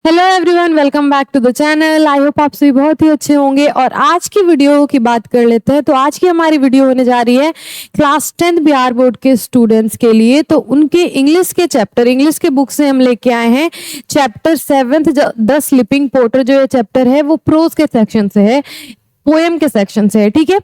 Hello everyone, welcome back to the channel. I hope आप सभी बहुत ही अच्छे होंगे। और आज की वीडियो की बात कर लेते हैं। तो आज की हमारी वीडियो होने जा रही है क्लास 10th बिहार बोर्ड के स्टूडेंट्स के लिए। तो उनके इंग्लिश के चैप्टर, इंग्लिश के बुक से हम लेके आए हैं chapter 7th the sleeping porter. जो ये चैप्टर है वो प्रोज के सेक्शन से है, पोएम के सेक्शन से है। ठीक है,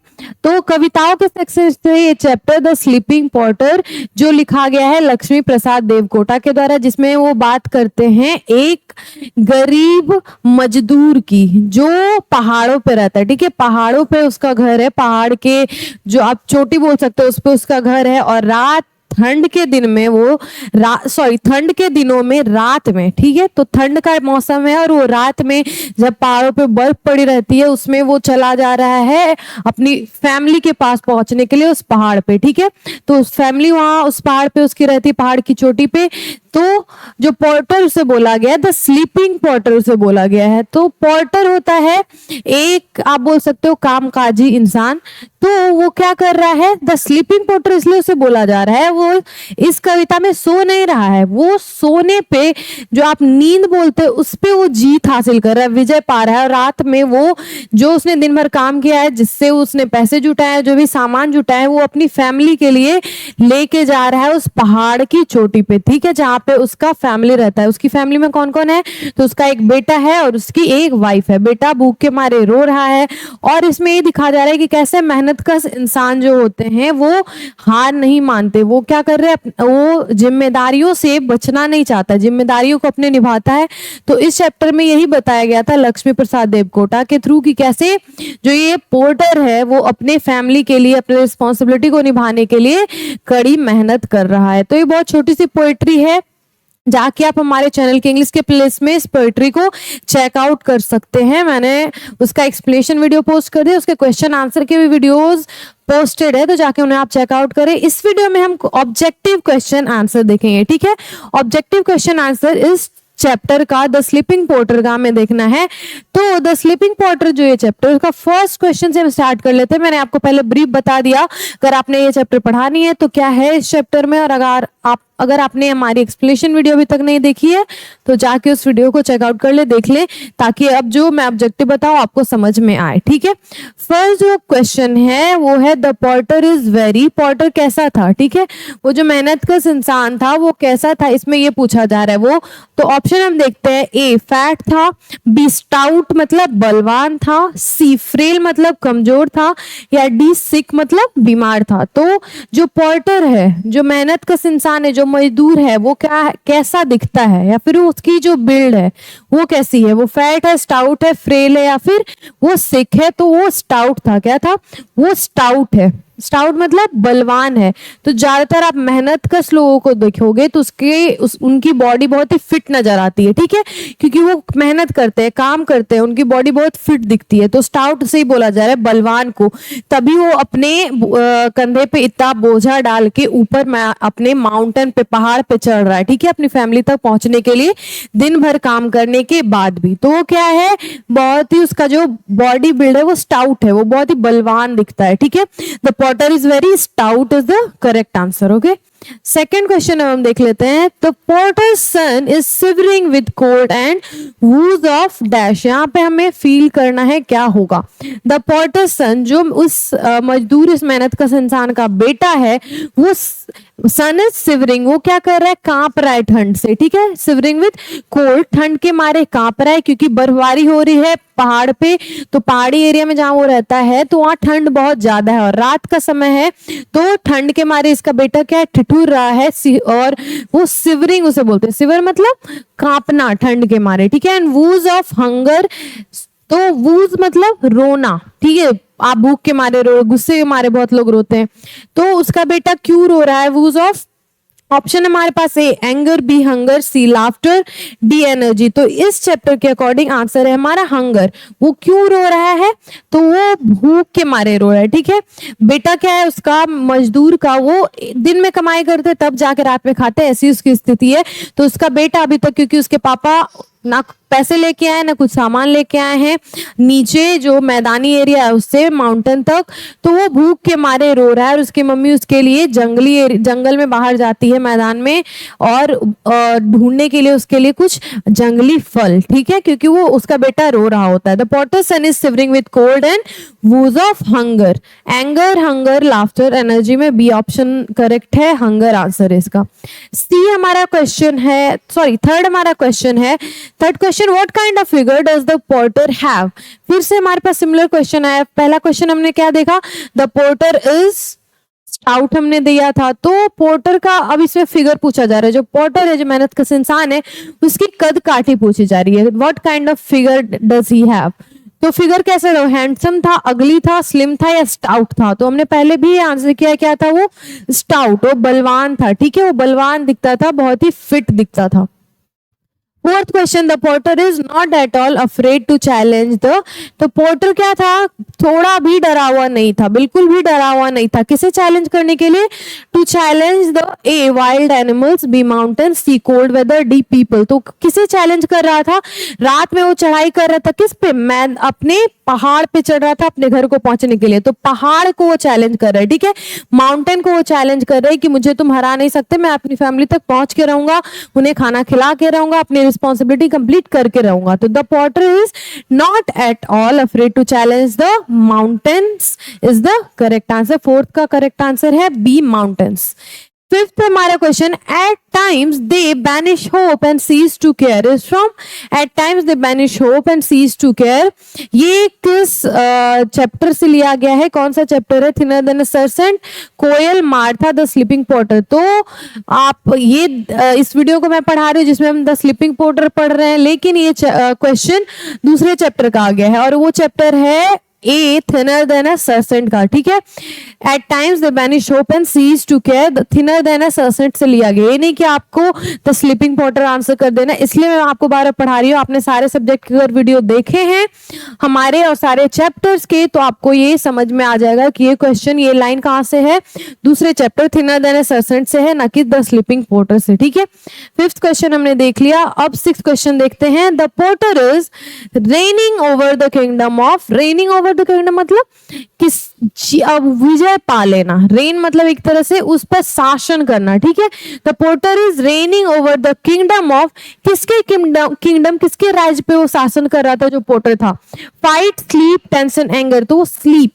तो कविताओं के सेक्शन से ये चैप्टर द स्लीपिंग पोर्टर जो लिखा गया है लक्ष्मी प्रसाद देवकोटा के द्वारा, जिसमें वो बात करते हैं एक गरीब मजदूर की जो पहाड़ों पे रहता है। ठीक है, पहाड़ों पे उसका घर है, पहाड़ के जो आप चोटी बोल सकते हो उस पे उसका घर है। और ठंड के दिन में वो ठंड के दिनों में रात में, ठीक है, तो ठंड का मौसम है और वो रात में जब पहाड़ों पे बर्फ पड़ी रहती है उसमें वो चला जा रहा है अपनी फैमिली के पास पहुंचने के लिए उस पहाड़ पे। ठीक है, तो उस फैमिली वहां उस पहाड़ पे उसकी रहती है, पहाड़ की चोटी पे। तो जो पोर्टर उसे बोला गया, द स्लीपिंग पोर्टर उसे बोला गया है। तो पोर्टर होता है एक, आप बोल सकते हो, कामकाजी इंसान। तो वो क्या कर रहा है, द स्लीपिंग पोर्टर इसलिए उसे बोला जा रहा है, वो इस कविता में सो नहीं रहा है, वो सोने पे, जो आप नींद बोलते हैं, उस पे वो जीत हासिल कर रहा है, विजय पा रहा है। और रात में वो जो उसने दिन भर काम किया है, जिससे उसने पैसे जुटाए हैं, जो भी सामान जुटाए हैं, वो अपनी फैमिली के लिए लेके जा रहा है उस पहाड़ की चोटी पे। ठीक है, जहाँ पे उसका फैमिली रहता है। उसकी फैमिली में कौन कौन है, तो उसका एक बेटा है और उसकी एक वाइफ है। बेटा भूख के मारे रो रहा है और इसमें ये दिखा जा रहा है कि कैसे मेहनतकश इंसान जो होते हैं वो हार नहीं मानते। वो क्या कर रहे हैं, वो जिम्मेदारियों से बचना नहीं चाहता, जिम्मेदारियों को अपने निभाता है। तो इस चैप्टर में यही बताया गया था लक्ष्मी प्रसाद देवकोटा के थ्रू कि कैसे जो ये पोर्टर है वो अपने फैमिली के लिए, अपने रिस्पॉन्सिबिलिटी को निभाने के लिए कड़ी मेहनत कर रहा है। तो ये बहुत छोटी सी पोएट्री है, जाके आप हमारे चैनल के इंग्लिश के प्लेलिस्ट में इस पोएट्री को चेकआउट कर सकते हैं। मैंने उसका एक्सप्लेनेशन वीडियो पोस्ट कर दिया, उसके क्वेश्चन आंसर के भी वीडियोस पोस्टेड है, तो जाके उन्हें आप चेकआउट करें। इस वीडियो में हम ऑब्जेक्टिव क्वेश्चन आंसर देखेंगे। ठीक है, ऑब्जेक्टिव क्वेश्चन आंसर इस चैप्टर का द स्लीपिंग पोर्टर का हमें देखना है। तो द स्लीपिंग पोर्टर जो ये चैप्टर, उसका फर्स्ट क्वेश्चन से हम स्टार्ट कर लेते हैं। मैंने आपको पहले ब्रीफ बता दिया, अगर आपने ये चैप्टर पढ़ा नहीं है तो क्या है इस चैप्टर में। और अगर आपने हमारी एक्सप्लेनेशन वीडियो अभी तक नहीं देखी है तो जाके उस वीडियो को चेकआउट कर ले, देख ले, ताकि अब जो मैं ऑब्जेक्टिव बताऊं आपको समझ में आए। ठीक है, फर्स्ट जो क्वेश्चन है वो है the porter is very. Porter कैसा था, ठीक है, वो जो मेहनतकश इंसान था वो कैसा था, इसमें ये पूछा जा रहा है। वो तो ऑप्शन हम देखते हैं, ए फैट था, बी स्टाउट मतलब बलवान था, सी फ्रेल मतलब कमजोर था, या डी सिक मतलब बीमार था। तो जो पोर्टर है, जो मेहनतकश इंसान है, जो मजदूर है, वो कैसा दिखता है, या फिर उसकी जो बिल्ड है वो कैसी है, वो फैट है, स्टाउट है, फ्रेल है, या फिर वो सिक है। तो वो स्टाउट था। क्या था, वो स्टाउट है। स्टाउट मतलब बलवान है। तो ज्यादातर आप मेहनतकश लोगों को देखोगे तो उनकी बॉडी बहुत ही फिट नजर आती है। ठीक है, क्योंकि वो मेहनत करते हैं, काम करते हैं, उनकी बॉडी बहुत फिट दिखती है। तो स्टाउट से ही बोला जा रहा है बलवान को, तभी वो अपने कंधे पे इतना बोझा डाल के ऊपर अपने माउंटेन पे, पहाड़ पे चढ़ रहा है। ठीक है, अपनी फैमिली तक पहुंचने के लिए दिन भर काम करने के बाद भी। तो वो क्या है, बहुत ही उसका जो बॉडी बिल्ड है वो स्टाउट है, वो बहुत ही बलवान दिखता है। ठीक है, the porter is very stout is the correct answer. Okay, second question हम देख लेते हैं। The porter's son is shivering with cold and woes of dash. यहाँ पे हमें फील करना है क्या होगा। द पोर्टर्स सन, जो उस मजदूर, इस मेहनतकश इंसान का बेटा है, वो सन इज सिवरिंग, वो क्या कर रहा है, कांप रहा है ठंड से। ठीक है, सिवरिंग विद कोल्ड, ठंड के मारे कांप रहा है, क्योंकि बर्फबारी हो रही है पहाड़ पे। तो पहाड़ी एरिया में जहां वो रहता है तो वहां ठंड बहुत ज्यादा है और रात का समय है। तो ठंड के मारे इसका बेटा क्या है, ठिठुर रहा है, और वो सिवरिंग उसे बोलते हैं। सिवर मतलब कांपना ठंड के मारे। ठीक है, एंड वूज ऑफ हंगर, तो वूज मतलब रोना। ठीक है, आप भूख के मारे रो, गुस्से के मारे बहुत लोग रोते हैं। तो उसका बेटा क्यों रो रहा है, वूज ऑफ, ऑप्शन हमारे पास ए एंगर, बी हंगर, सी लाफ्टर, डी एनर्जी। तो इस चैप्टर के अकॉर्डिंग आंसर है हमारा हंगर। वो क्यों रो रहा है, तो वो भूख के मारे रो रहा है। ठीक है, बेटा क्या है उसका, मजदूर का, वो दिन में कमाई करते तब जाके रात में खाते, ऐसी उसकी स्थिति है। तो उसका बेटा अभी तक, क्योंकि उसके पापा ना पैसे लेके आए ना कुछ सामान लेके आए हैं, नीचे जो मैदानी एरिया है उससे माउंटेन तक, तो वो भूख के मारे रो रहा है और उसकी मम्मी उसके लिए जंगल में बाहर जाती है मैदान में और ढूंढने के लिए उसके लिए कुछ जंगली फल, ठीक है, क्योंकि वो उसका बेटा रो रहा होता है। The potter's son is shivering with cold and woes of hunger, anger, hunger, laughter, energy में बी ऑप्शन करेक्ट है, हंगर आंसर है इसका। सी हमारा क्वेश्चन है, सॉरी थर्ड हमारा क्वेश्चन है, third question, what kind of figure does the porter have. फिर से हमारे पास सिमिलर क्वेश्चन आया। पहला क्वेश्चन हमने क्या देखा, द पोर्टर इज स्टाउट हमने दिया था, तो पोर्टर का अब इसमें फिगर पूछा जा रहा है। जो पोर्टर है, जो मेहनत कश इंसान है, उसकी कद काठी पूछी जा रही है। What kind of figure does he have, तो फिगर कैसे था, हैंडसम था, अगली था, स्लिम था या स्टाउट था। तो हमने पहले भी आंसर किया, क्या था वो, स्टाउट, वो बलवान था, ठीक है, वो बलवान दिखता था, बहुत ही फिट दिखता था। Fourth question, the porter is not at all afraid to challenge the, तो पोर्टर क्या था, थोड़ा भी डरा हुआ नहीं था, बिल्कुल भी डरा हुआ नहीं था, किसे चैलेंज करने के लिए, to challenge the A wild animals, B mountain, C cold weather, D people. तो किसे चैलेंज कर रहा था, रात में वो चढ़ाई कर रहा था, किस पे, मैं अपने पहाड़ पे चढ़ रहा था अपने घर को पहुंचने के लिए, तो पहाड़ को वो चैलेंज कर रहा है, ठीक है, माउंटेन को वो चैलेंज कर रहे हैं कि मुझे तुम हरा नहीं सकते, मैं अपनी फैमिली तक पहुंच के रहूंगा, उन्हें खाना खिला के रहूंगा, अपनी रिस्पॉन्सिबिलिटी कंप्लीट करके रहूंगा। तो the porter is not at all afraid to challenge the mountains is the correct answer. Fourth का करेक्ट आंसर है बी, माउंटेन्स। फिफ्थ हमारा question, at times they banish hope and cease to care, is from at times they banish hope and cease to care, ये किस chapter से लिया गया है, कौन सा चैप्टर है, thinner than a crescent, Koel, Martha, the sleeping porter. तो आप ये इस वीडियो को मैं पढ़ा रही हूँ जिसमें हम द स्लीपिंग पोर्टर पढ़ रहे हैं, लेकिन ये क्वेश्चन दूसरे चैप्टर का आ गया है और वो चैप्टर है ए, थिनर देन अ सर्सेंट का, ठीक है। At times the banish hope and cease to care, thinner than a crescent से लिया गया, ये नहीं कि आपको द स्लीपिंग पोर्टर आंसर कर देना, इसलिए मैं आपको बार बार पढ़ा रही हूँ। आपने सारे सब्जेक्ट के अगर वीडियो देखे हैं हमारे और सारे चैप्टर्स के, तो आपको ये समझ में आ जाएगा कि ये क्वेश्चन, ये लाइन कहाँ से है, दूसरे chapter thinner than a crescent से है, ना कि द स्लीपिंग पोर्टर से, ठीक है। फिफ्थ क्वेश्चन हमने देख लिया, अब सिक्स्थ क्वेश्चन देखते हैं। The porter is raining over the kingdom of, raining over the kingdom मतलब किस, विजय पा लेना, रेन मतलब एक तरह से उस पर शासन करना, ठीक है। The porter is raining over the kingdom of, किसके किंगडम, किसके राज्य पे वो शासन कर रहा था जो पोर्टर था, फाइट, स्लीप, टेंशन, एंगर, तो वो स्लीप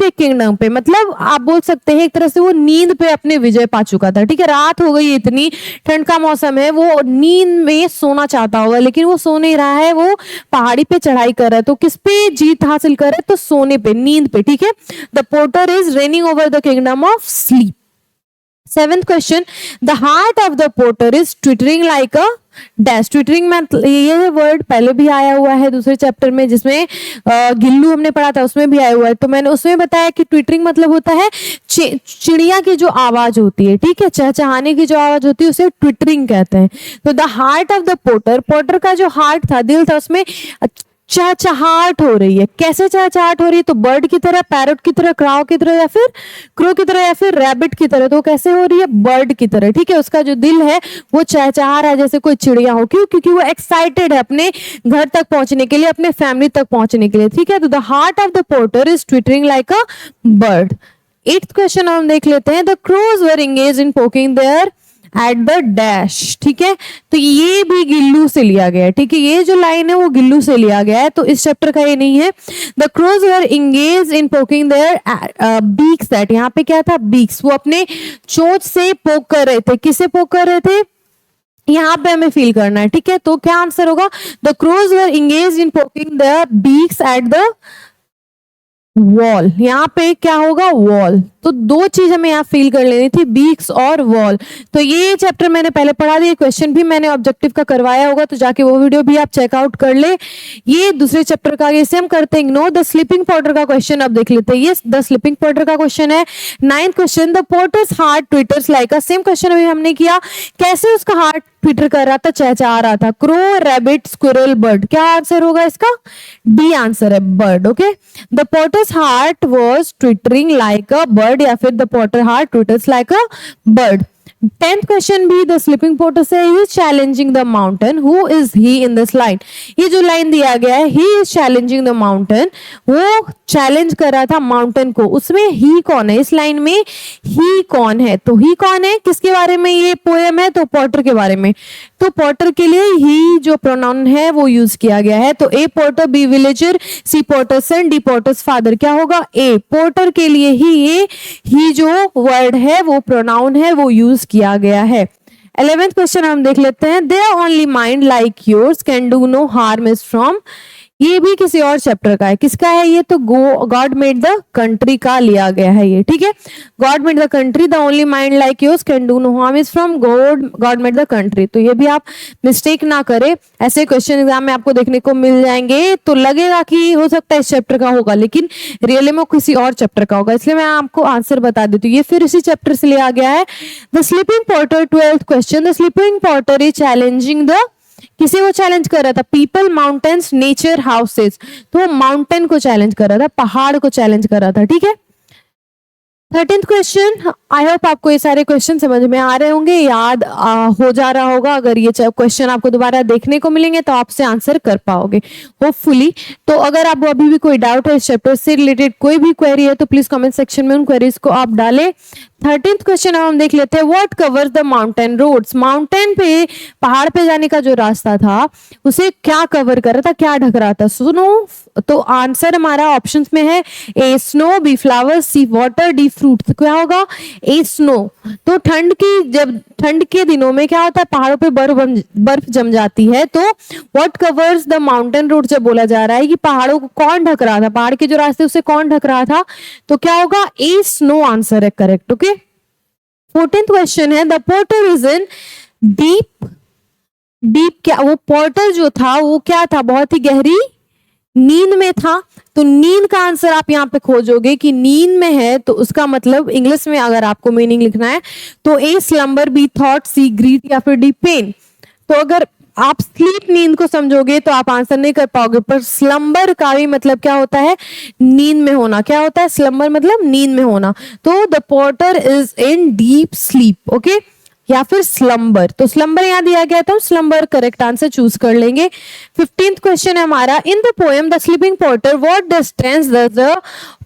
के किंगडम पे, मतलब आप बोल सकते हैं एक तरह से वो नींद पे अपने विजय पा चुका था, ठीक है। रात हो गई, इतनी ठंड का मौसम है, वो नींद में सोना चाहता होगा लेकिन वो सो नहीं रहा है, वो पहाड़ी पे चढ़ाई कर रहा है, तो किस पे जीत हासिल कर रहा है, तो सोने पे, नींद पे, ठीक है। The porter is raining over the kingdom of sleep. Seventh question, the heart of the porter is twittering like a dash, twittering में ये वर्ड पहले भी आया हुआ है दूसरे चैप्टर में जिसमें गिल्लू हमने पढ़ा था, उसमें भी आया हुआ है, तो मैंने उसमें बताया कि ट्विटरिंग मतलब होता है चिड़िया की जो आवाज होती है, ठीक है, चहचहाने की जो आवाज होती है उसे ट्विटरिंग कहते हैं। तो the heart of the porter, porter का जो हार्ट था, दिल था, उसमें चहचहाट हो रही है, कैसे चहचहाट हो रही है, तो बर्ड की तरह, पैरट की तरह, क्राउ की तरह, या फिर क्रो की तरह, या फिर रैबिट की तरह, तो कैसे हो रही है, बर्ड की तरह, ठीक है। उसका जो दिल है वो चहचहा रहा है जैसे कोई चिड़िया हो, क्यों, क्योंकि वो एक्साइटेड है अपने घर तक पहुंचने के लिए, अपने फैमिली तक पहुंचने के लिए, ठीक है। तो the heart of the porter is twittering like a bird. Eighth question हम देख लेते हैं, the crows were engage in poking their at the dash, ठीक है, तो ये भी गिल्लू से लिया गया है, ठीक है, ये जो लाइन है वो गिल्लू से लिया गया है, तो इस चैप्टर का ये नहीं है। The crows were engage in poking their beaks at, यहाँ पे क्या था, बीक्स, वो अपने चोंच से पोक कर रहे थे, किसे पोक कर रहे थे, यहाँ पे हमें फील करना है, ठीक है। तो क्या आंसर होगा, the crows were engage in poking their beaks at the wall, यहाँ पे क्या होगा, वॉल, तो दो चीज हमें यहाँ फील कर लेनी थी, बीक्स और वॉल। तो ये चैप्टर मैंने पहले पढ़ा दिया, क्वेश्चन भी मैंने ऑब्जेक्टिव का करवाया होगा, तो जाके वो वीडियो भी आप चेकआउट कर ले। ये दूसरे चैप्टर का, इसे हम करते हैं इग्नोर। द स्लीपिंग पोर्टर का क्वेश्चन अब देख लेते हैं, ये द स्लीपिंग पोर्टर का क्वेश्चन है। Ninth question, the porter's heart twitters like a, same question अभी हमने किया, कैसे उसका हार्ट ट्विटर कर रहा था, चहचहा रहा था, क्रो, रैबिट, स्क्विरल, बर्ड, क्या आंसर होगा इसका, डी आंसर है, bird, okay. The porter's heart was twittering like a bird, या फिर the porter heart twitters like a bird. 10th question भी द स्लीपिंग पोर्टर से he is challenging the mountain, who is he in this line. ये जो line दिया गया है, he is challenging the mountain, वो चैलेंज कर रहा था माउंटेन को, उसमें ही कौन है, इस लाइन में ही कौन है, तो ही कौन है, किसके बारे में ये पोएम है, तो पोर्टर के बारे में। तो पोर्टर के लिए ही जो प्रोनाउन है वो यूज किया गया है। तो ए पोर्टर, बी विलेजर, सी पोर्टर सन, डी पोर्टर्स फादर, क्या होगा ए। पोर्टर के लिए ही जो वर्ड है वो प्रोनाउन है वो यूज किया गया है। 11th क्वेश्चन हम देख लेते हैं। There only mind like yours can do no harm is from, ये भी किसी और चैप्टर का है, किसका है ये, तो गॉड मेड द कंट्री का लिया गया है ये, ठीक है। God made the country, the only mind like yours can do no harm is from God made the country. तो ये भी आप मिस्टेक ना करें, ऐसे क्वेश्चन एग्जाम में आपको देखने को मिल जाएंगे। तो लगेगा कि हो सकता है इस चैप्टर का होगा, लेकिन रियली में किसी और चैप्टर का होगा, इसलिए मैं आपको आंसर बता देती हूँ। ये फिर इसी चैप्टर से लिया गया है। The sleeping porter, 12th question, the sleeping porter is challenging the, किसी को चैलेंज कर रहा था, पीपल, माउंटेन्स, नेचर, हाउसेस। तो माउंटेन को चैलेंज कर रहा था, पहाड़ को चैलेंज कर रहा था, ठीक है। 13th क्वेश्चन, आई होप आपको ये सारे क्वेश्चन समझ में आ रहे होंगे, याद हो जा रहा होगा। अगर ये क्वेश्चन आपको दोबारा देखने को मिलेंगे तो आपसे आंसर कर पाओगे होपफुली। तो अगर आपको अभी भी कोई डाउट है इस चैप्टर से रिलेटेड, कोई भी क्वेरी है, तो प्लीज कमेंट सेक्शन में उन क्वेरीज को आप डालें। 13th क्वेश्चन हम देख लेते हैं। What covers the mountain roads, mountain पे, पहाड़ पे जाने का जो रास्ता था उसे क्या कवर कर रहा था, क्या ढक रहा था, स्नो। तो आंसर हमारा ऑप्शंस में है ए स्नो, बी फ्लावर्स, सी वाटर, डी फ्रूट। तो क्या होगा ए स्नो। तो जब ठंड के दिनों में क्या होता है, पहाड़ों पे बर्फ जम जाती है। तो what covers the mountain road जब बोला जा रहा है कि पहाड़ों को कौन ढक रहा था, पहाड़ के जो रास्ते उसे कौन ढक रहा था, तो क्या होगा ए स्नो आंसर है करेक्ट, ओके। 14th क्वेश्चन है। The porter is in deep, क्या, वो पोर्टर जो था वो क्या था, बहुत ही गहरी नींद में था। तो नींद का आंसर आप यहाँ पे खोजोगे कि नींद में है, तो उसका मतलब इंग्लिश में अगर आपको मीनिंग लिखना है तो a slumber, b thought, c greed, या फिर डी पेन। तो अगर आप स्लीप, नींद को समझोगे तो आप आंसर नहीं कर पाओगे, पर स्लम्बर का भी मतलब क्या होता है, नींद में होना। क्या होता है स्लम्बर, मतलब नींद में होना। तो the porter is in deep sleep, okay, या फिर स्लम्बर। तो स्लम्बर यहाँ दिया गया था, स्लम्बर करेक्ट आंसर चूज कर लेंगे। 15th क्वेश्चन है हमारा। In the poem the sleeping porter what distance does the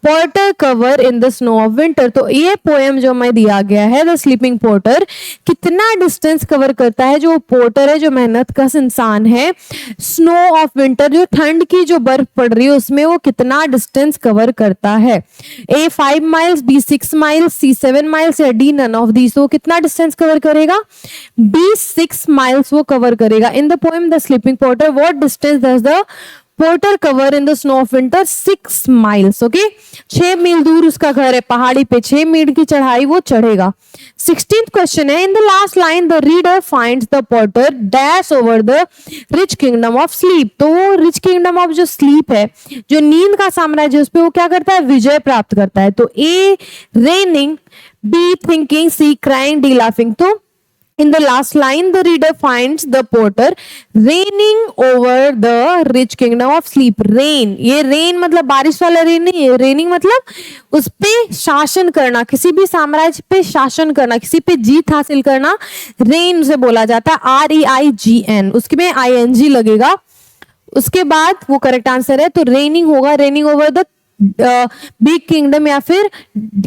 porter cover in the snow of winter. तो ये पोएम जो हमें दिया गया है, द स्लीपिंग पोर्टर, कितना डिस्टेंस कवर करता है, जो पोर्टर है, जो मेहनत कश इंसान है, स्नो ऑफ विंटर, जो ठंड की जो बर्फ पड़ रही है उसमें वो कितना डिस्टेंस कवर करता है। ए 5 माइल्स, बी 6 माइल्स, सी 7 माइल्स, या डी नन ऑफ दीस। तो कितना डिस्टेंस कवर करेगा, बी 6 माइल्स वो कवर करेगा। In the poem the sleeping porter what distance does the porter cover in the snow of winter, 6 miles, okay. 6 मील दूर उसका घर है पहाड़ी पे, 6 मील की चढ़ाई वो चढ़ेगा। 16th क्वेश्चन है। In the last line the reader finds the porter dash over the rich kingdom of sleep. तो वो रिच किंगडम ऑफ जो स्लीप है, जो नींद का साम्राज्य है, उस पे वो क्या करता है, विजय प्राप्त करता है। तो a raining, b thinking, c crying, d laughing. तो in the last line the reader finds the porter reigning over the rich kingdom of sleep. Reign, ये reign मतलब बारिश वाला रेन नहीं है, reigning मतलब उस पे शासन करना, किसी भी साम्राज्य पे शासन करना, किसी पे जीत हासिल करना, reign उसे बोला जाता है, REIGN, उसके में ING लगेगा, उसके बाद वो करेक्ट आंसर है। तो reigning होगा, reigning over the big kingdom या फिर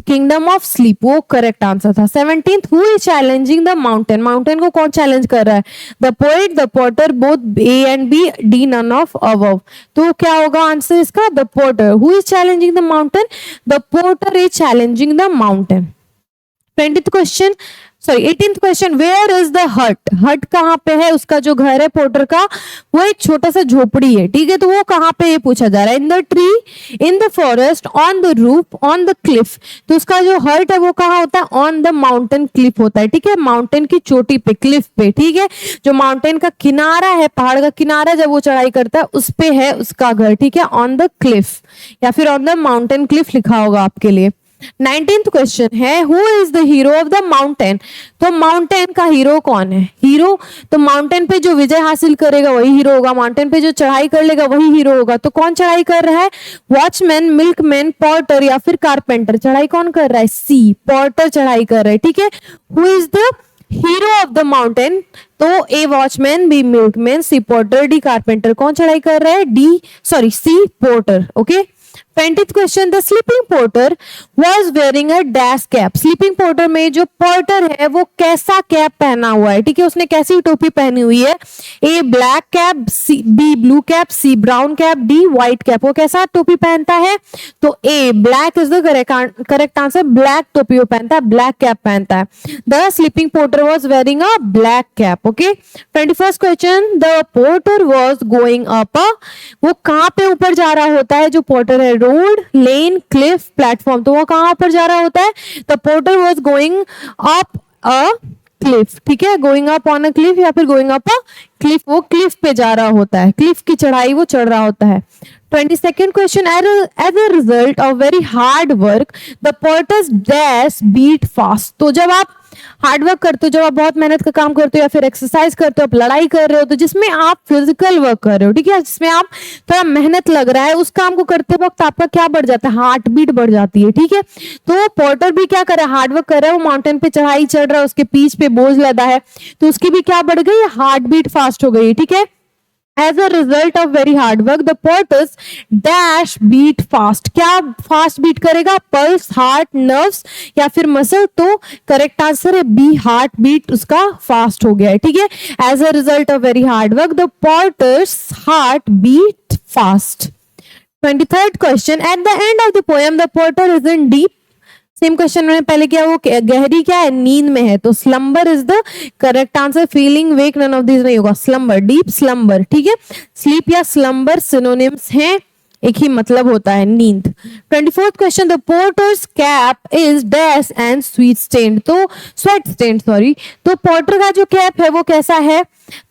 किंगडम ऑफ स्लीप, वो करेक्ट आंसर था। 17th who is challenging the mountain, mountain को कौन चैलेंज कर रहा है, the poet, the porter, both A and B, D none of above. तो क्या होगा आंसर इसका, the porter. Who is challenging the mountain, the porter is challenging the mountain. 20th question, sorry 18th question, where is the hut, hut कहाँ पे है, उसका जो घर है पोर्टर का वो एक छोटा सा झोपड़ी है, ठीक है। तो वो कहाँ पे ये पूछा जा रहा है, in the tree, in the forest, on the roof, on the Cliff. तो उसका जो हट है वो कहाँ होता है, ऑन द माउंटेन क्लिफ होता है, ठीक है, माउंटेन की चोटी पे, क्लिफ पे, ठीक है। जो माउंटेन का किनारा है, पहाड़ का किनारा जब वो चढ़ाई करता है उस पे है उसका घर, ठीक है, ऑन द क्लिफ या फिर ऑन द माउंटेन क्लिफ लिखा होगा आपके लिए। 19th क्वेश्चन है। Who is the hero of the mountain. तो माउंटेन का हीरो कौन है, हीरो, तो माउंटेन पे जो विजय हासिल करेगा वही हीरो होगा, माउंटेन पे जो चढ़ाई कर लेगा वही हीरो होगा। तो कौन चढ़ाई कर रहा है, वॉचमैन, मिल्कमैन, पोर्टर या फिर कारपेंटर। चढ़ाई कौन कर रहा है, सी, पोर्टर चढ़ाई कर रहा है, ठीक है। Who is the hero of the mountain, तो a watchman, b milkman, c porter, d carpenter. कौन चढ़ाई कर रहा है? C porter. Okay. 20th question, the sleeping porter was wearing a dash cap. Sleeping porter में जो पोर्टर है वो कैसा कैप पहना हुआ है? ठीक है, उसने कैसी टोपी पहनी हुई है? A black cap, b blue cap, c brown cap, d white cap. वो कैसा टोपी पहनता है? तो a black is the correct answer. Black टोपी वो पहनता है, ब्लैक कैप पहनता है। The sleeping porter was wearing a black cap. Okay. 21st question, the porter was going up. वो कहां पे ऊपर जा रहा होता है? जो पोर्टर है, रोड, लेन, क्लिफ, प्लेटफॉर्म। तो वो कहां ऊपर जा रहा होता है? The porter was going up a cliff. ठीक है, going up on a cliff या फिर गोइंग अप अ क्लिफ। वो क्लिफ पे जा रहा होता है, क्लिफ की चढ़ाई वो चढ़ रहा होता है। 22nd question, as a result of very hard work the porter's dash beat fast. तो जब आप हार्ड वर्क करते हो, जब आप बहुत मेहनत का काम करते हो या फिर एक्सरसाइज करते हो, आप लड़ाई कर रहे हो, तो जिसमें आप फिजिकल वर्क कर रहे हो, ठीक है, जिसमें आप थोड़ा मेहनत लग रहा है, उस काम को करते वक्त आपका क्या बढ़ जाता है? हार्ट बीट बढ़ जाती है। ठीक है, तो पोर्टर भी क्या कर रहा है? हार्ड वर्क कर रहा है, वो माउंटेन पे चढ़ाई चढ़ रहा है, उसके पीठ पे बोझ लदा है, तो उसकी भी क्या बढ़ गई? हार्ट बीट फास्ट हो गई। ठीक है, As a result of very hard work, the porters dash beat fast. क्या फास्ट बीट करेगा? पल्स, हार्ट, नर्व्स या फिर मसल? तो करेक्ट आंसर है बी, हार्ट बीट उसका फास्ट हो गया है। ठीक है, as a result of very hard work the porter's heart beat fast. 23rd question, at the end of the poem the porter is in deep. Same question मैंने पहले किया, वो गहरी क्या है? नींद में है, तो slumber is the correct answer. Feeling, wake, none of this नहीं होगा, स्लम्बर, डीप स्लम्बर। ठीक है, स्लीप या स्लम्बर सिनोनिम्स हैं, एक ही मतलब होता है, नींद। 24th question, the porter's cap is dash and sweat stained. तो स्वेट स्टेन्ड, सॉरी। तो पोर्टर का जो कैप है वो कैसा है?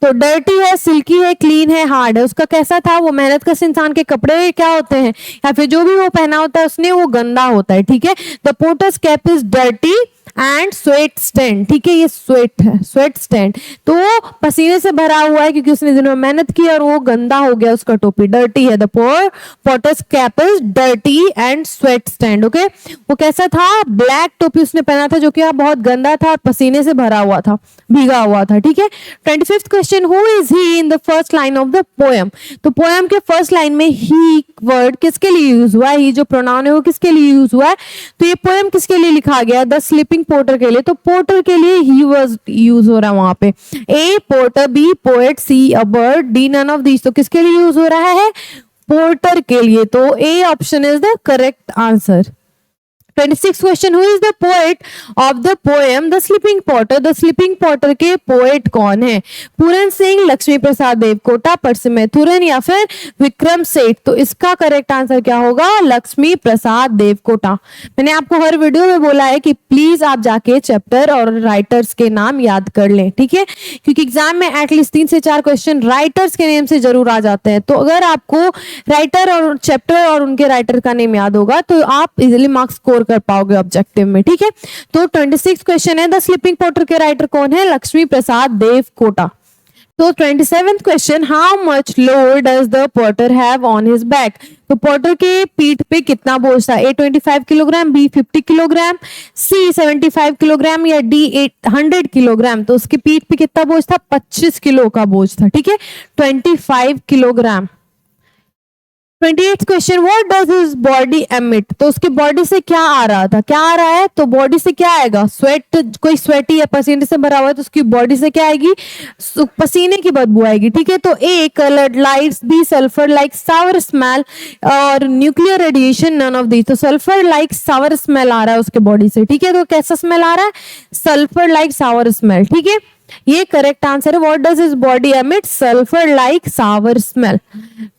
तो डर्टी है, सिल्की है, क्लीन है, हार्ड है। उसका कैसा था? वो मेहनत कश इंसान के कपड़े क्या होते हैं या फिर जो भी वो पहना होता है उसने, वो गंदा होता है। ठीक है, the porter's cap is dirty and sweat stand. ठीक है, ये स्वेट है, स्वेट स्टैंड, तो पसीने से भरा हुआ है क्योंकि उसने दिनों में मेहनत की और वो गंदा हो गया, उसका टोपी डर्टी है। The porter's cap is dirty and sweat stand. Okay, वो कैसा था? ब्लैक टोपी उसने पहना था जो कि बहुत गंदा था और पसीने से भरा हुआ था, भीगा हुआ था। ठीक है, 25th question, who is he in the first line of the poem. तो पोएम के फर्स्ट लाइन में ही वर्ड किसके लिए यूज हुआ है? ही जो प्रोनाउन है वो किसके लिए यूज हुआ है? तो ये पोएम किसके लिए लिखा गया? द स्लीपिंग पोर्टर के लिए। तो पोर्टर के लिए ही वाज यूज हो रहा है वहां पे। A porter, b poet, c a bird, d none of these. तो किसके लिए यूज हो रहा है? पोर्टर के लिए। तो A option is the correct answer. 26th question, who is the poet of the poem the sleeping porter. The sleeping porter के पोएट कौन है? पूरन सिंह, लक्ष्मी प्रसाद देवकोटा, परसिमैथुरन या फिर विक्रम सेठ। तो इसका करेक्ट आंसर क्या होगा? लक्ष्मी प्रसाद देवकोटा। मैंने आपको हर वीडियो में बोला है कि प्लीज आप जाके चैप्टर और राइटर्स के नाम याद कर लें। ठीक है, क्योंकि एग्जाम में एटलीस्ट 3 से 4 क्वेश्चन राइटर्स के नेम से जरूर आ जाते हैं। तो अगर आपको राइटर और चैप्टर और उनके राइटर का नेम याद होगा तो आप इजिली मार्क्स स्कोर कर पाओगे ऑब्जेक्टिव में। ठीक है, तो 26 क्वेश्चन है, द स्लीपिंग पोर्टर के राइटर कौन है? लक्ष्मी प्रसाद देवकोटा। तो 27th question, how much load does the porter have on his back. तो पोर्टर के पीठ पे कितना बोझ था? ए 25 किलोग्राम, बी 50 किलोग्राम, सी 75 किलोग्राम या डी 100 किलोग्राम। तो उसके पीठ पे कितना बोझ था? 25 किलो का बोझ था। ठीक है, 25 kilogram. 28th question, what does his body emit. तो उसके बॉडी से क्या आ रहा था? क्या आ रहा है? तो बॉडी से क्या आएगा? स्वेट, कोई स्वेटी या पसीने से भरा हुआ है तो उसकी बॉडी से क्या आएगी? पसीने की बदबू आएगी। ठीक है, तो a coloured lights, b sulphur like sour smell और nuclear radiation, none of these. तो सल्फर लाइक सावर स्मेल आ रहा है उसके बॉडी से। ठीक है, तो कैसा स्मेल आ रहा है? Sulphur like sour smell. ठीक है, ये करेक्ट आंसर है। What does his body emit? Sulphur like sour smell.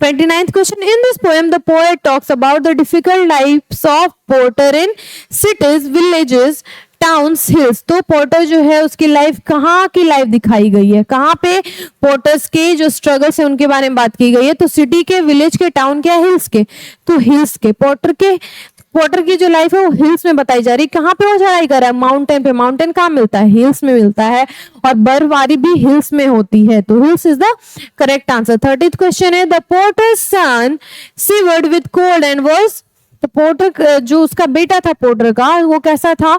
29th question, in this poem the poet talks about the difficult lifes of porter in cities, villages, towns, hills. तो porter जो है उसकी life, कहाँ की life दिखाई गई है? कहाँ पे पोर्टर्स के जो स्ट्रगल्स है उनके बारे में बात की गई है? तो सिटी के, विलेज के, टाउन के, हिल्स के? तो हिल्स के। पोर्टर की जो लाइफ है वो हिल्स में बताई जा रही है। कहाँ पे वो चढ़ाई कर रहा है? माउंटेन पे। माउंटेन कहाँ मिलता है? हिल्स में मिलता है, और बर्फबारी भी हिल्स में होती है। तो hills is the correct answer. 30th question है, the porter's son seaward with cold and was. तो पोर्टर जो उसका बेटा था पोर्टर का, वो कैसा था?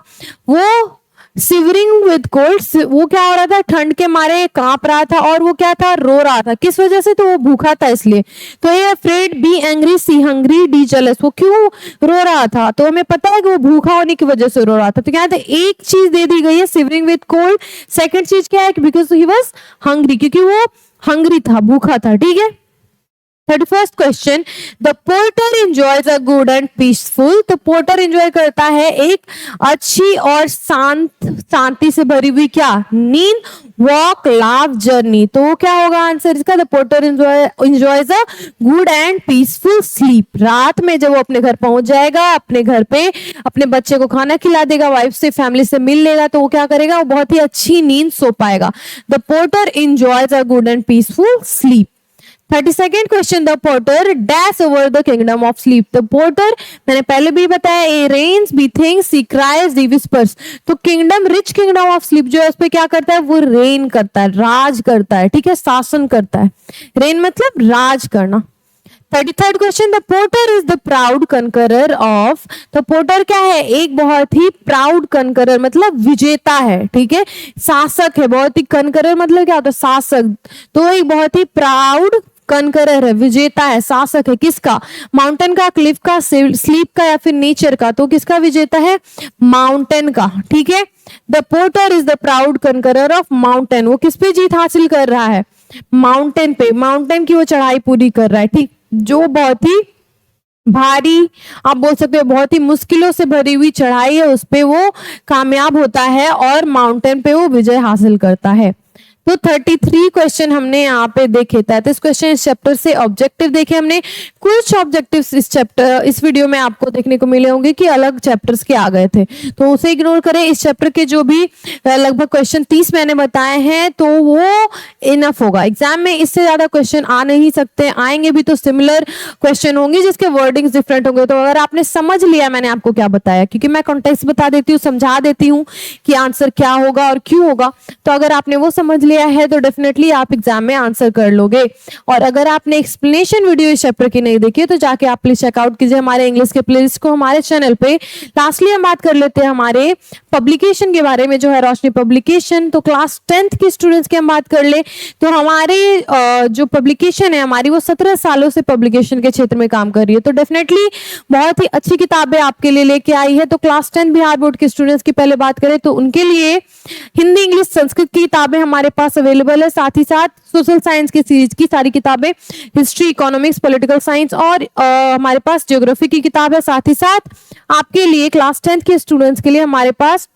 वो सिवरिंग विद कोल्ड, वो क्या हो रहा था, ठंड के मारे कांप रहा था, और वो क्या था, रो रहा था। किस वजह से, तो वो भूखा था इसलिए। तो a afraid, b angry, c hungry, d jealous, वो क्यों रो रहा था, तो हमें पता है कि वो भूखा होने की वजह से रो रहा था। तो क्या था, एक चीज दे दी गई है सिवरिंग विद कोल्ड, सेकंड चीज क्या है, बिकॉज ही वाज हंग्री, क्योंकि वो हंग्री था, भूखा था। ठीक है। 31st question, the porter enjoys a good and peaceful, तो पोर्टर एंजॉय करता है एक अच्छी और शांति से भरी हुई क्या, नींद, वॉक, लाफ, जर्नी। तो क्या होगा आंसर इसका, the porter enjoys a good and peaceful sleep. रात में जब वो अपने घर पहुंच जाएगा, अपने घर पे अपने बच्चे को खाना खिला देगा, वाइफ से, फैमिली से मिल लेगा, तो वो क्या करेगा, वो बहुत ही अच्छी नींद सो पाएगा। The porter enjoys a good and peaceful sleep. 32nd question, the porter dash over the kingdom of sleep, the porter, मैंने पहले भी बताया, a reigns, b things, c cries, d whispers. तो kingdom, rich kingdom of sleep जो है उस पे क्या करता है, वो रेन करता है, राज करता है। ठीक है, शासन करता है। रेन मतलब राज करना। 33rd question, the porter is the proud कनकरर ऑफ, तो पोर्टर क्या है, एक बहुत ही प्राउड कनकरर मतलब विजेता है। ठीक है, शासक है, बहुत ही, कनकरर मतलब क्या होता है, शासक। तो एक बहुत ही प्राउड कनकरर है, विजेता है, शासक है, किसका, माउंटेन का, क्लिफ का, स्लीप का, या फिर नेचर का। तो किसका विजेता है, माउंटेन का। ठीक है, the porter is the proud कनकरर of mountain, वो किस पे जीत हासिल कर रहा है, माउंटेन पे, माउंटेन की वो चढ़ाई पूरी कर रहा है। ठीक, जो बहुत ही भारी, आप बोल सकते हो बहुत ही मुश्किलों से भरी हुई चढ़ाई है, उस पे वो कामयाब होता है और माउंटेन पे वो विजय हासिल करता है। तो 33 क्वेश्चन हमने यहाँ पे देखे। 33 क्वेश्चन इस चैप्टर से ऑब्जेक्टिव देखे हमने। कुछ ऑब्जेक्टिव्स इस चैप्टर, इस वीडियो में आपको देखने को मिले होंगे कि अलग चैप्टर्स के आ गए थे, तो उसे इग्नोर करें। इस चैप्टर के जो भी लगभग क्वेश्चन 30 मैंने बताए हैं, तो वो इनफ होगा। एग्जाम में इससे ज्यादा क्वेश्चन आ नहीं सकते, आएंगे भी तो सिमिलर क्वेश्चन होंगे जिसके वर्डिंग्स डिफरेंट होंगे। तो अगर आपने समझ लिया मैंने आपको क्या बताया, क्योंकि मैं कॉन्टेक्स्ट बता देती हूँ, समझा देती हूँ कि आंसर क्या होगा और क्यों होगा, तो अगर आपने वो समझ लिया है तो डेफिनेटली आप एग्जाम में आंसर कर लोगे। और अगर आपने एक्सप्लेनेशन वीडियो इस चैप्टर की नहीं देखी है तो जाके आप प्लीज चेकआउट कीजिए हमारे इंग्लिश के प्लेलिस्ट को हमारे चैनल पे। लास्टली हम बात कर लेते हैं हमारे पब्लिकेशन के बारे में, जो है रोशनी पब्लिकेशन। तो क्लास 10th के स्टूडेंट्स की हम बात कर ले तो हमारे जो पब्लिकेशन है हमारी, वो 17 सालों से पब्लिकेशन के क्षेत्र में काम कर रही है। तो डेफिनेटली बहुत ही अच्छी किताबें आपके लिए लेके आई है। तो क्लास 10 बिहार बोर्ड के स्टूडेंट्स की पहले बात करें तो उनके लिए हिंदी, इंग्लिश, संस्कृत की किताबें हमारे पास अवेलेबल है। साथ ही साथ सोशल साइंस की सीरीज की सारी किताबें, हिस्ट्री, इकोनॉमिक्स, पॉलिटिकल साइंस, और हमारे पास ज्योग्राफी की किताब है। साथ ही साथ आपके लिए क्लास 10th के स्टूडेंट्स के लिए हमारे पास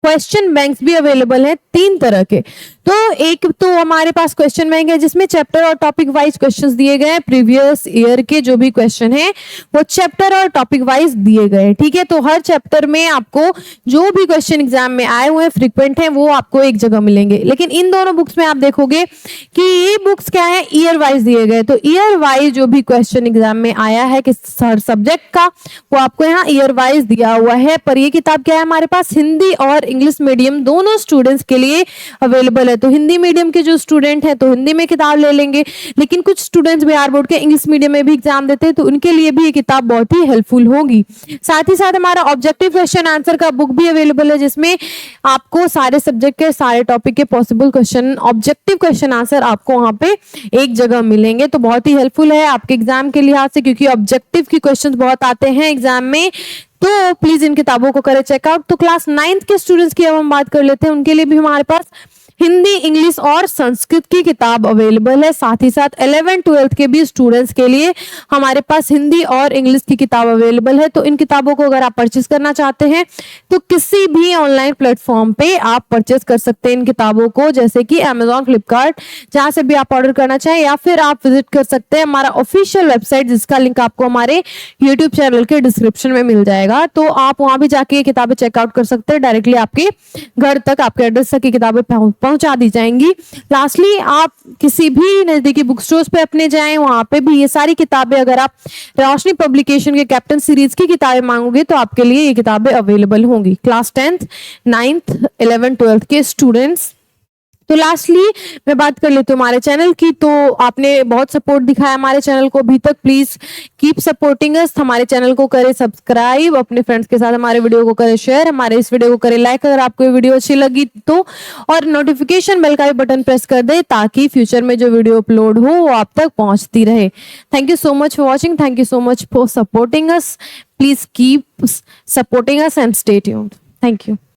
क्वेश्चन बैंक्स भी अवेलेबल है 3 तरह के। तो एक तो हमारे पास क्वेश्चन बैंक है जिसमें चैप्टर और टॉपिक वाइज क्वेश्चंस दिए गए हैं। प्रीवियस ईयर के जो भी क्वेश्चन है वो चैप्टर और टॉपिक वाइज दिए गए हैं। ठीक है, तो हर चैप्टर में आपको जो भी क्वेश्चन एग्जाम में आए हुए हैं, फ्रीक्वेंट हैं, वो आपको एक जगह मिलेंगे। लेकिन इन दोनों बुक्स में आप देखोगे कि ये बुक्स क्या है, ईयर वाइज दिए गए। तो ईयर वाइज जो भी क्वेश्चन एग्जाम में आया है किस हर सब्जेक्ट का, वो आपको यहाँ ईयर वाइज दिया हुआ है। पर ये किताब क्या है, हमारे पास हिंदी और इंग्लिश मीडियम दोनों स्टूडेंट्स के लिए अवेलेबल है। तो हिंदी मीडियम के जो स्टूडेंट हैं तो हिंदी में किताब ले लेंगे, लेकिन कुछ स्टूडेंट्स बिहार बोर्ड के इंग्लिश मीडियम में भी एग्जाम देते हैं तो उनके लिए भी ये किताब बहुत ही हेल्पफुल होगी। साथ ही साथ हमारा ऑब्जेक्टिव क्वेश्चन आंसर का बुक भी अवेलेबल है जिसमें आपको सारे सब्जेक्ट के सारे टॉपिक के possible question, objective question answer आपको वहां पे एक जगह मिलेंगे। तो बहुत ही हेल्पफुल है आपके एग्जाम के लिहाज से, क्योंकि ऑब्जेक्टिव की क्वेश्चन बहुत आते हैं एग्जाम में। तो प्लीज इन किताबों को करें चेकआउट। तो क्लास 9th के स्टूडेंट्स की अब हम बात कर लेते हैं, उनके लिए भी हमारे पास हिंदी, इंग्लिश और संस्कृत की किताब अवेलेबल है। साथ ही साथ 11th 12th के भी स्टूडेंट्स के लिए हमारे पास हिंदी और इंग्लिश की किताब अवेलेबल है। तो इन किताबों को अगर आप परचेज करना चाहते हैं तो किसी भी ऑनलाइन प्लेटफॉर्म पे आप परचेज कर सकते हैं इन किताबों को, जैसे कि Amazon, फ्लिपकार्ट, जहां से भी आप ऑर्डर करना चाहें, या फिर आप विजिट कर सकते हैं हमारा ऑफिशियल वेबसाइट जिसका लिंक आपको हमारे यूट्यूब चैनल के डिस्क्रिप्शन में मिल जाएगा। तो आप वहां भी जाके ये किताबें चेकआउट कर सकते हैं, डायरेक्टली आपके घर तक, आपके एड्रेस तक ये किताबें पहुंचा दी जाएंगी। लास्टली आप किसी भी नजदीकी बुक स्टोर्स पे अपने जाएं, वहां पे भी ये सारी किताबें, अगर आप रोशनी पब्लिकेशन के कैप्टन सीरीज की किताबें मांगोगे तो आपके लिए ये किताबें अवेलेबल होंगी। Class 10th 9th 11th 12th के स्टूडेंट्स तो लास्टली मैं बात कर लेती हूँ हमारे चैनल की। तो आपने बहुत सपोर्ट दिखाया हमारे चैनल को अभी तक, प्लीज कीप सपोर्टिंग अस। हमारे चैनल को करें सब्सक्राइब, अपने फ्रेंड्स के साथ हमारे वीडियो को करें शेयर, हमारे इस वीडियो को करें लाइक अगर आपको ये वीडियो अच्छी लगी तो, और नोटिफिकेशन बेल का भी बटन प्रेस कर दे ताकि फ्यूचर में जो वीडियो अपलोड हो वो आप तक पहुंचती रहे। Thank you so much for watching, thank you so much for supporting us. Please keep supporting us and stay tuned. Thank you.